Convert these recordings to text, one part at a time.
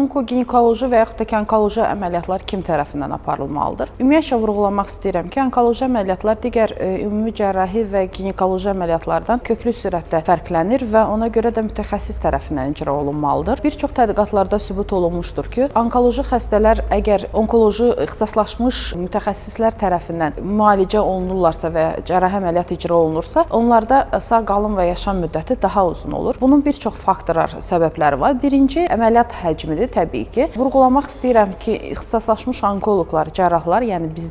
onkoginekoloji və yaxud da ki, onkoloji əməliyyatlar kim tərəfindən aparılmalıdır? Ümumiyyətlə vurğulamaq istəyirəm ki, onkoloji əməliyyatlar digər ümumi cərrahi və ginekoloji əməliyyatlardan köklü sürətdə fərqlənir və ona görə də mütəxəssis tərəfindən icra olunmalıdır. Bir çox tədqiqatlarda sübut olunmuşdur ki, onkoloji xəstələr əgər onkoloji ixtisaslaşmış mütəxəssislər tərəfindən müalicə olunurlarsa və cərrahi əməliyyat icra olunursa, onlarda sağ qalım və yaşam müddəti daha uzun olur. Bunun bir çox faktorlar, səbəbləri var. Birinci, əməliyyat həcmidir təbii ki. Vurğulamaq istəyirəm ki, ixtisaslaşmış onkoloqlar, cərrahlar, yəni biz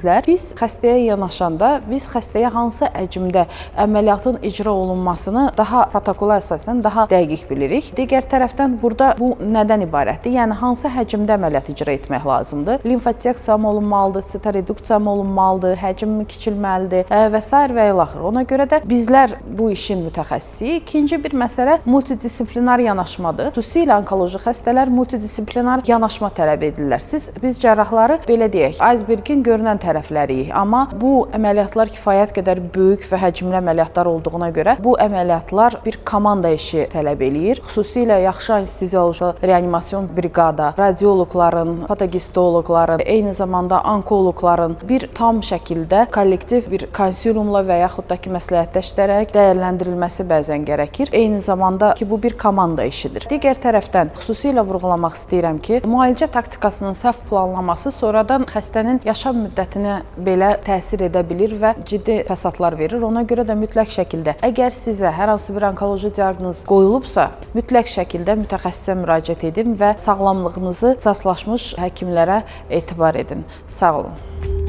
xəstəyə yanaşanda, biz xəstəyə hansı həcmdə əməliyyatın icra olunmasını daha protokola əsasən daha dəqiq bilirik. Digər tərəfdən burada bu nədən ibarətdir? Yəni hansı həcmdə əməliyyat icra etmək lazımdır? Limfodiseksiya mı olunmalıdır, sitoreduksiya mı olunmalıdır, həcm mi kiçilməlidir və s. və ilaxır. Ona görə də bizlər bu işin mütəxəssisiyik. İkinci bir məsələ multidisiplinar yanaşmadır. Xüsusilə onkoloji xəstələr multidisiplinar yanaşma tələb edirlər. Biz cərrahları belə deyək, aysbergin görünən tərəfləriyik. Amma bu əməliyyatlar kifayət qədər böyük və həcmli əməliyyatlar olduğuna görə bu əməliyyatlar bir komanda işi tələb eləyir. Xüsusilə yaxşı anestezioloji reanimasyon briqada, radioloqların, patogistoloqların, eyni zamanda onkoloqların bir tam şəkildə kollektiv bir konsiliumla və yaxud da ki, məsləhətləşdirərək dəyərləndirilməsi bəzən gərəkir. Eyni zamanda ki, bu bir komanda işidir. Digər tərəfdən xüsusilə vurğulamaq istəyirəm ki, müalicə taktikasının səhv planlaması sonradan xəstənin yaşam müddətinə belə təsir edə bilir və ciddi fəsadlar verir. Ona görə də mütləq şəkildə, əgər sizə hər hansı bir onkoloji diaqnoz qoyulubsa, mütləq şəkildə mütəxəssisə müraciət edin və sağlamlığınızı ixtisaslaşmış həkimlərə etibar edin. Sağ olun.